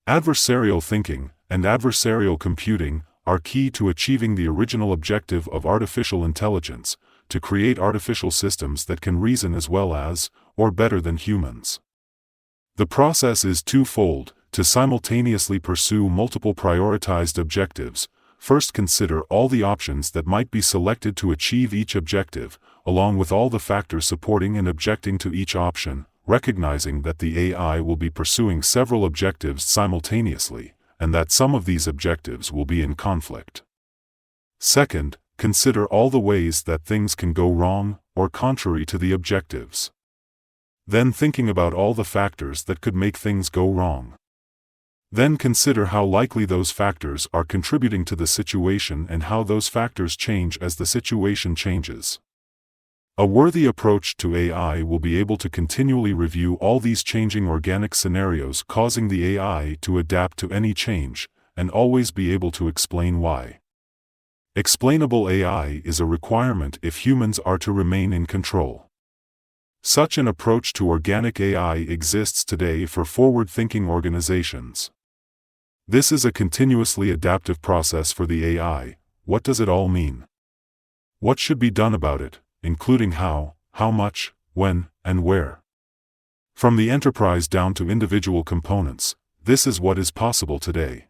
Adversarial thinking and adversarial computing are key to achieving the original objective of artificial intelligence, to create artificial systems that can reason as well as, or better than humans. The process is twofold: to simultaneously pursue multiple prioritized objectives. First, consider all the options that might be selected to achieve each objective, along with all the factors supporting and objecting to each option, recognizing that the AI will be pursuing several objectives simultaneously, and that some of these objectives will be in conflict. Second, consider all the ways that things can go wrong, or contrary to the objectives. Then, thinking about all the factors that could make things go wrong. Then consider how likely those factors are contributing to the situation and how those factors change as the situation changes. A worthy approach to AI will be able to continually review all these changing organic scenarios, causing the AI to adapt to any change, and always be able to explain why. Explainable AI is a requirement if humans are to remain in control. Such an approach to organic AI exists today for forward-thinking organizations. This is a continuously adaptive process for the AI. What does it all mean? What should be done about it, including how much, when, and where? From the enterprise down to individual components, this is what is possible today.